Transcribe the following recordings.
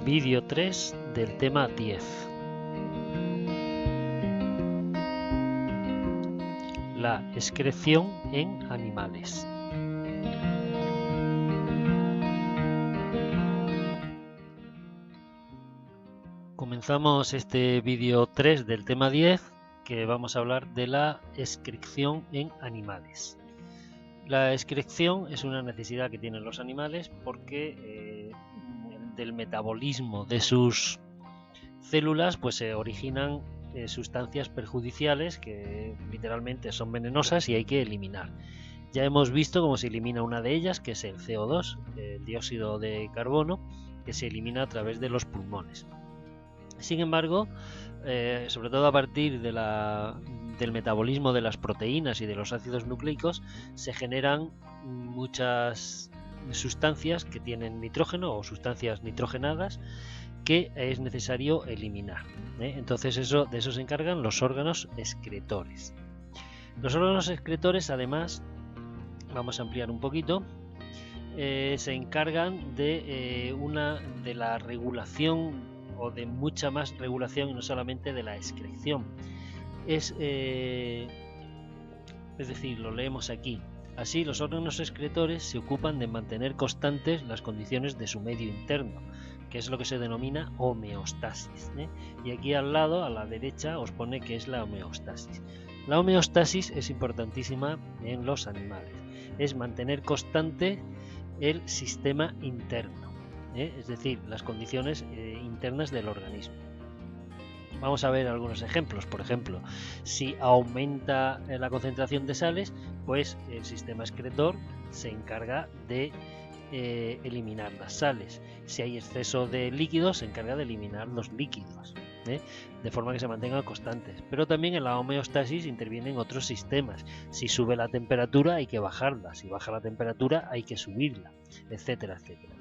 Vídeo 3 del tema 10. La excreción en animales. Comenzamos este vídeo 3 del tema 10, que vamos a hablar de la excreción en animales. La excreción es una necesidad que tienen los animales porque del metabolismo de sus células pues se originan sustancias perjudiciales que literalmente son venenosas y hay que eliminar. Ya hemos visto cómo se elimina una de ellas, que es el CO2, el dióxido de carbono, que se elimina a través de los pulmones. Sin embargo, sobre todo a partir del metabolismo de las proteínas y de los ácidos nucleicos, se generan muchas sustancias que tienen nitrógeno o sustancias nitrogenadas que es necesario eliminar. Entonces de eso se encargan los órganos excretores. Los órganos excretores, además, vamos a ampliar un poquito, se encargan de la regulación o de mucha más regulación y no solamente de la excreción. Es decir, lo leemos aquí. Así, los órganos excretores se ocupan de mantener constantes las condiciones de su medio interno, que es lo que se denomina homeostasis. Y aquí al lado, a la derecha, os pone que es la homeostasis. La homeostasis es importantísima en los animales. Es mantener constante el sistema interno, es decir, las condiciones internas del organismo. Vamos a ver algunos ejemplos. Por ejemplo, si aumenta la concentración de sales, pues el sistema excretor se encarga de eliminar las sales. Si hay exceso de líquidos, se encarga de eliminar los líquidos, de forma que se mantengan constantes. Pero también en la homeostasis intervienen otros sistemas. Si sube la temperatura, hay que bajarla. Si baja la temperatura, hay que subirla, etcétera, etcétera.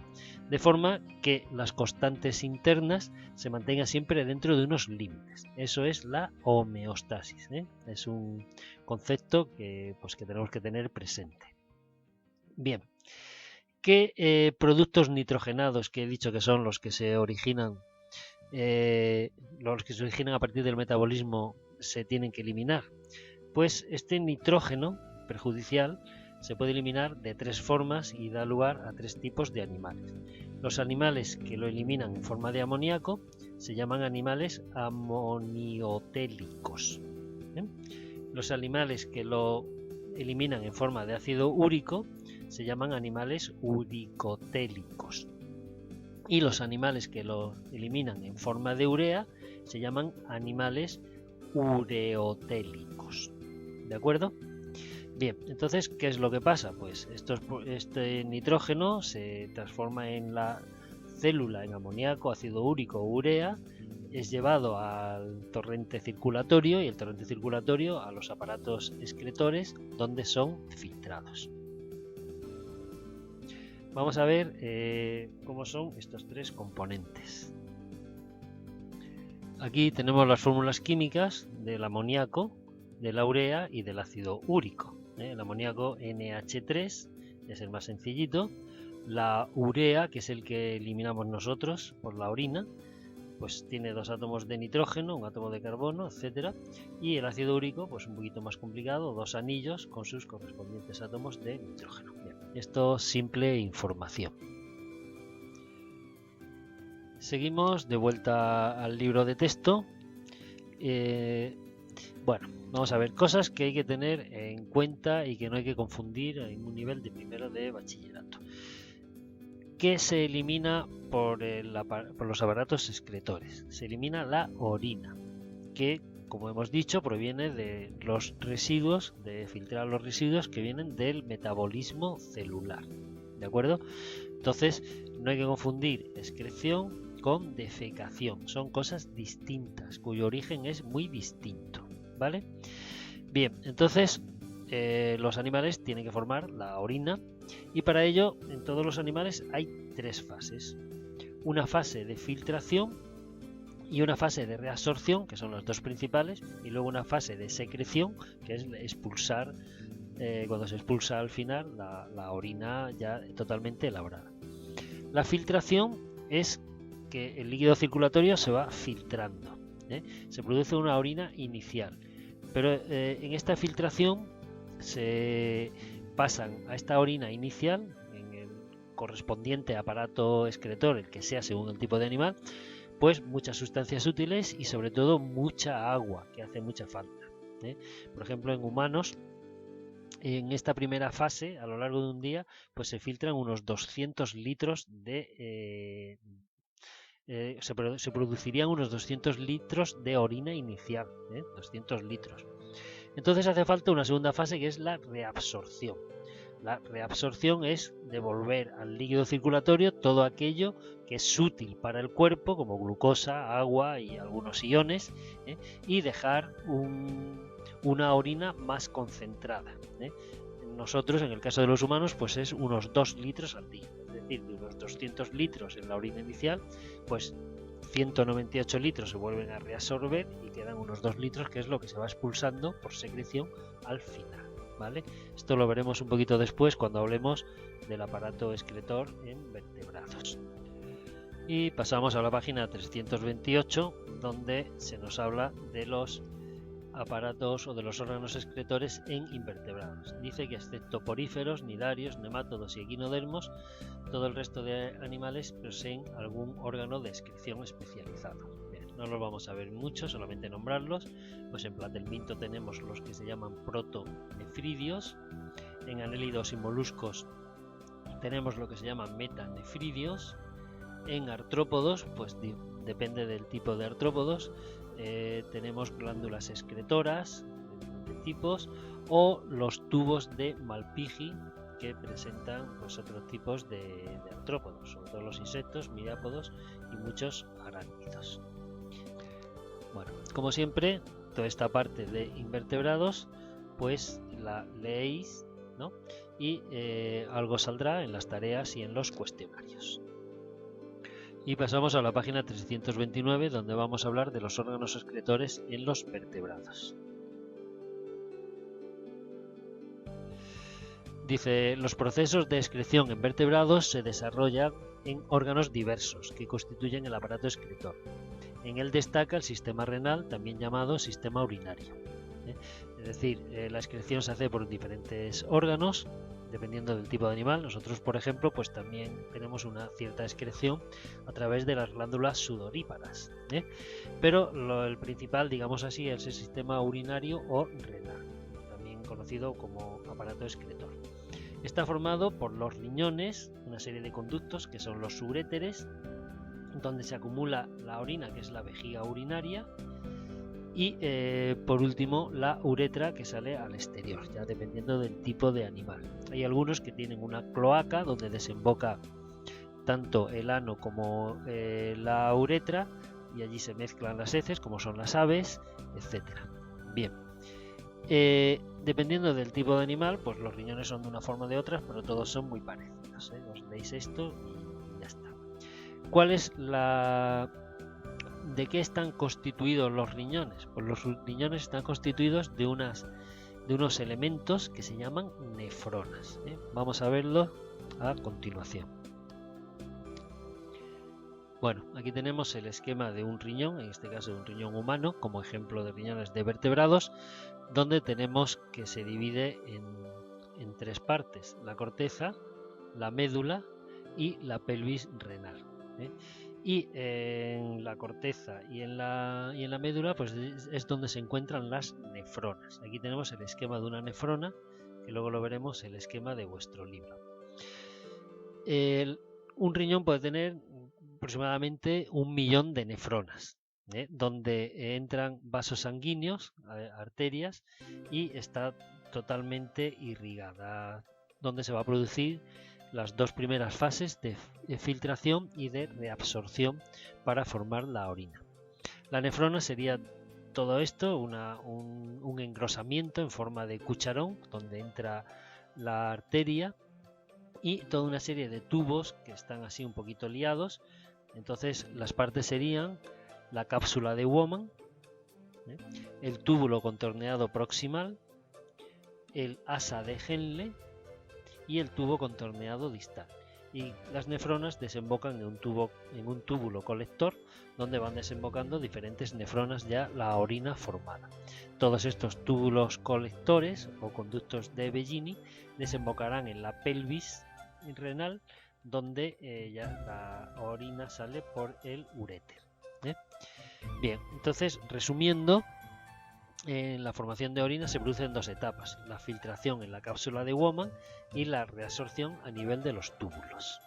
De forma que las constantes internas se mantengan siempre dentro de unos límites. Eso es la homeostasis. Es un concepto que tenemos que tener presente. Bien, ¿qué productos nitrogenados, que he dicho que son los que se originan a partir del metabolismo, se tienen que eliminar? Pues este nitrógeno perjudicial se puede eliminar de tres formas y da lugar a tres tipos de animales. Los animales que lo eliminan en forma de amoníaco se llaman animales amoniotélicos. Los animales que lo eliminan en forma de ácido úrico se llaman animales uricotélicos. Y los animales que lo eliminan en forma de urea se llaman animales ureotélicos. ¿De acuerdo? Bien, entonces, ¿qué es lo que pasa? Pues este nitrógeno se transforma en la célula en amoníaco, ácido úrico o urea, es llevado al torrente circulatorio y el torrente circulatorio a los aparatos excretores, donde son filtrados. Vamos a ver cómo son estos tres componentes. Aquí tenemos las fórmulas químicas del amoníaco, de la urea y del ácido úrico. El amoníaco NH3 es el más sencillito. La urea, que es el que eliminamos nosotros por la orina, pues tiene dos átomos de nitrógeno, un átomo de carbono, etcétera. Y el ácido úrico, pues un poquito más complicado, dos anillos con sus correspondientes átomos de nitrógeno. Bien, esto simple información. Seguimos de vuelta al libro de texto. Bueno, vamos a ver cosas que hay que tener en cuenta y que no hay que confundir en un nivel de primero de bachillerato. ¿Qué se elimina por los aparatos excretores? Se elimina la orina, que, como hemos dicho, proviene de los residuos, de filtrar los residuos que vienen del metabolismo celular. ¿De acuerdo? Entonces, no hay que confundir excreción con defecación. Son cosas distintas, cuyo origen es muy distinto. ¿Vale? Bien, entonces los animales tienen que formar la orina y para ello en todos los animales hay tres fases. Una fase de filtración y una fase de reabsorción, que son las dos principales, y luego una fase de secreción, que es expulsar, cuando se expulsa al final la orina ya totalmente elaborada. La filtración es que el líquido circulatorio se va filtrando, se produce una orina inicial, pero en esta filtración se pasan a esta orina inicial en el correspondiente aparato excretor, el que sea según el tipo de animal, pues muchas sustancias útiles y sobre todo mucha agua, que hace mucha falta. Por ejemplo, en humanos, en esta primera fase, a lo largo de un día, pues se filtran unos 200 litros de... se producirían unos 200 litros de orina inicial, 200 litros. Entonces hace falta una segunda fase, que es la reabsorción. La reabsorción es devolver al líquido circulatorio todo aquello que es útil para el cuerpo, como glucosa, agua y algunos iones, y dejar una orina más concentrada. Nosotros, en el caso de los humanos, pues es unos 2 litros al día. Es decir, de unos 200 litros en la orina inicial, pues 198 litros se vuelven a reabsorber y quedan unos 2 litros, que es lo que se va expulsando por secreción al final. ¿Vale? Esto lo veremos un poquito después cuando hablemos del aparato excretor en vertebrados. Y pasamos a la página 328, donde se nos habla de los aparatos o de los órganos excretores en invertebrados. Dice que excepto poríferos, nidarios, nemátodos y equinodermos, todo el resto de animales poseen algún órgano de excreción especializado. Bien, no los vamos a ver mucho, solamente nombrarlos. Pues en platelminto tenemos los que se llaman protonefridios, en anélidos y moluscos tenemos lo que se llaman metanefridios, en artrópodos, pues depende del tipo de artrópodos, tenemos glándulas excretoras de tipos, o los tubos de Malpighi, que presentan pues otros tipos de artrópodos, sobre todo los insectos, mirápodos y muchos arácnidos. Bueno, como siempre, toda esta parte de invertebrados pues la leéis, ¿no? Y algo saldrá en las tareas y en los cuestionarios. Y pasamos a la página 329, donde vamos a hablar de los órganos excretores en los vertebrados. Dice, los procesos de excreción en vertebrados se desarrollan en órganos diversos que constituyen el aparato excretor. En él destaca el sistema renal, también llamado sistema urinario. Es decir, la excreción se hace por diferentes órganos, dependiendo del tipo de animal. Nosotros, por ejemplo, pues también tenemos una cierta excreción a través de las glándulas sudoríparas, pero el principal, digamos así, es el sistema urinario o renal, también conocido como aparato excretor. Está formado por los riñones, una serie de conductos que son los uréteres, donde se acumula la orina, que es la vejiga urinaria, y por último la uretra, que sale al exterior, ya dependiendo del tipo de animal. Hay algunos que tienen una cloaca donde desemboca tanto el ano como la uretra, y allí se mezclan las heces, como son las aves, etcétera. Bien, dependiendo del tipo de animal, pues los riñones son de una forma o de otra, pero todos son muy parecidos, Os leéis esto y ya está. ¿Cuál es ¿De qué están constituidos los riñones? Pues los riñones están constituidos de unos elementos que se llaman nefronas. Vamos a verlo a continuación. Bueno, aquí tenemos el esquema de un riñón, en este caso de un riñón humano, como ejemplo de riñones de vertebrados, donde tenemos que se divide en tres partes: la corteza, la médula y la pelvis renal. Y en la corteza y en la médula pues es donde se encuentran las nefronas. Aquí tenemos el esquema de una nefrona, que luego lo veremos el esquema de vuestro libro. Un riñón puede tener aproximadamente 1 millón de nefronas, donde entran vasos sanguíneos, arterias, y está totalmente irrigada, donde se va a producir las dos primeras fases de filtración y de reabsorción para formar la orina. La nefrona sería todo esto, un engrosamiento en forma de cucharón donde entra la arteria y toda una serie de tubos que están así un poquito liados. Entonces las partes serían la cápsula de Woman, el túbulo contorneado proximal, el asa de Henle y el tubo contorneado distal. y las nefronas desembocan en un túbulo colector donde van desembocando diferentes nefronas ya la orina formada. Todos estos túbulos colectores o conductos de Bellini desembocarán en la pelvis renal, donde ya la orina sale por el uréter. Bien, entonces resumiendo, en la formación de orina se produce en dos etapas: la filtración en la cápsula de Woman y la reabsorción a nivel de los túbulos.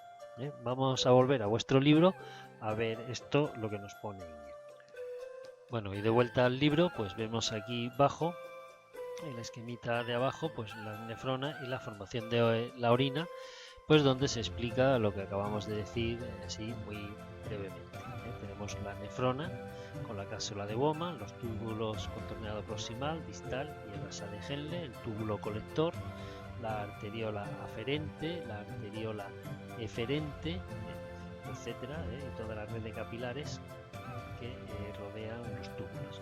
Vamos a volver a vuestro libro a ver esto, lo que nos pone. Bueno, y de vuelta al libro, pues vemos aquí abajo, el esquemita de abajo, pues la nefrona y la formación de la orina, pues donde se explica lo que acabamos de decir así muy brevemente. Tenemos la nefrona con la cápsula de Bowman, los túbulos contorneado proximal, distal y el asa de Henle, el túbulo colector, la arteriola aferente, la arteriola eferente, etcétera, y toda la red de capilares que rodean los túbulos.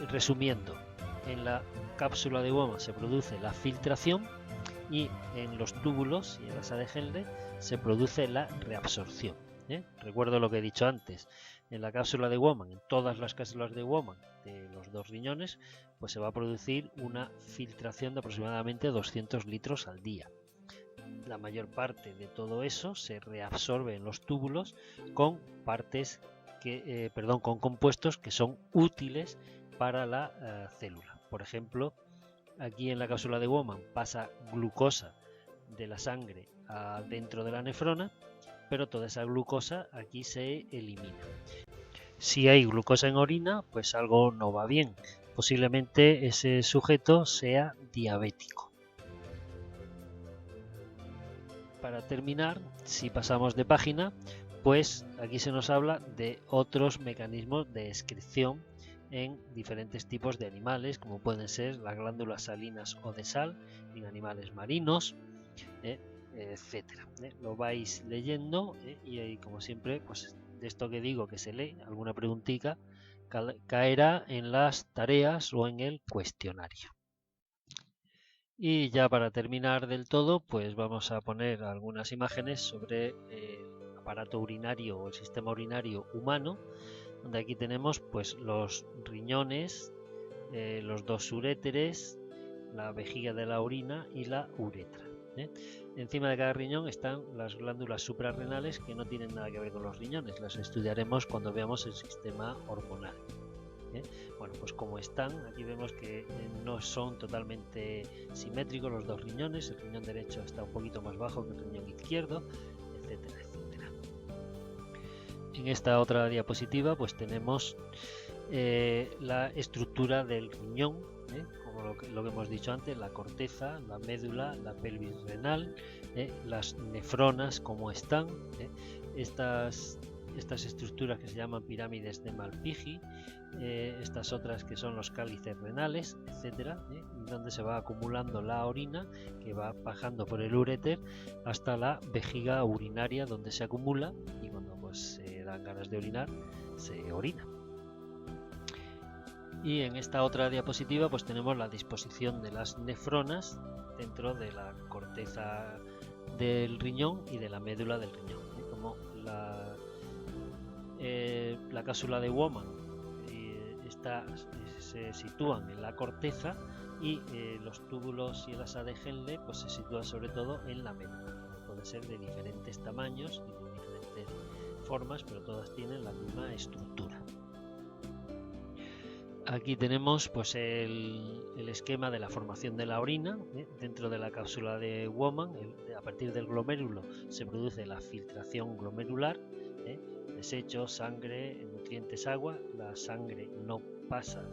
Resumiendo, en la cápsula de Bowman se produce la filtración y en los túbulos y en la asa de Henle se produce la reabsorción. Recuerdo lo que he dicho antes: en la cápsula de Bowman, en todas las cápsulas de Bowman de los dos riñones, pues se va a producir una filtración de aproximadamente 200 litros al día. La mayor parte de todo eso se reabsorbe en los túbulos con con compuestos que son útiles para la célula. Por ejemplo, aquí en la cápsula de Bowman pasa glucosa de la sangre dentro de la nefrona, pero toda esa glucosa aquí se elimina. Si hay glucosa en orina, pues algo no va bien. Posiblemente ese sujeto sea diabético. Para terminar, si pasamos de página, pues aquí se nos habla de otros mecanismos de excreción en diferentes tipos de animales, como pueden ser las glándulas salinas o de sal en animales marinos, etcétera. Lo vais leyendo y ahí, como siempre, pues de esto que digo que se lee, alguna preguntita caerá en las tareas o en el cuestionario. Y ya para terminar del todo, pues vamos a poner algunas imágenes sobre el aparato urinario o el sistema urinario humano, donde aquí tenemos pues los riñones, los dos uréteres, la vejiga de la orina y la uretra. Encima de cada riñón están las glándulas suprarrenales, que no tienen nada que ver con los riñones, las estudiaremos cuando veamos el sistema hormonal. Bueno, pues como están, aquí vemos que no son totalmente simétricos los dos riñones. El riñón derecho está un poquito más bajo que el riñón izquierdo, etcétera, etcétera. En esta otra diapositiva pues tenemos la estructura del riñón, como lo que hemos dicho antes: la corteza, la médula, la pelvis renal, las nefronas como están, estas estructuras que se llaman pirámides de Malpighi, estas otras que son los cálices renales, etcétera, donde se va acumulando la orina, que va bajando por el uréter hasta la vejiga urinaria, donde se acumula y cuando pues se dan ganas de orinar, se orina. Y en esta otra diapositiva pues tenemos la disposición de las nefronas dentro de la corteza del riñón y de la médula del riñón, como la cápsula de Bowman se sitúan en la corteza y los túbulos y el asa de Henle pues se sitúan sobre todo en la médula. Pueden ser de diferentes tamaños y de diferentes formas, pero todas tienen la misma estructura. Aquí tenemos pues el esquema de la formación de la orina dentro de la cápsula de Bowman. A partir del glomérulo se produce la filtración glomerular, desechos, sangre, nutrientes, agua. La sangre no pasa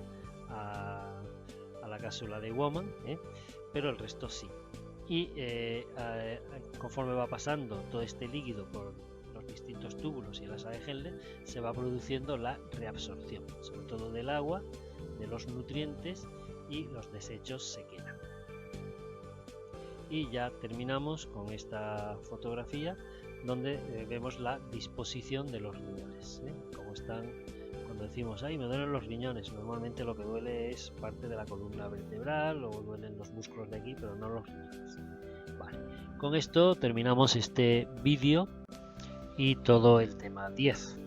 a la cápsula de Bowman, pero el resto sí. Y conforme va pasando todo este líquido por los distintos túbulos y el asa de Henle, se va produciendo la reabsorción, sobre todo del agua, de los nutrientes, y los desechos se quedan. Y ya terminamos con esta fotografía donde vemos la disposición de los riñones, como están. Cuando decimos "ay, me duelen los riñones", normalmente lo que duele es parte de la columna vertebral o duelen los músculos de aquí, pero no los riñones. Vale. Con esto terminamos este vídeo y todo el tema 10.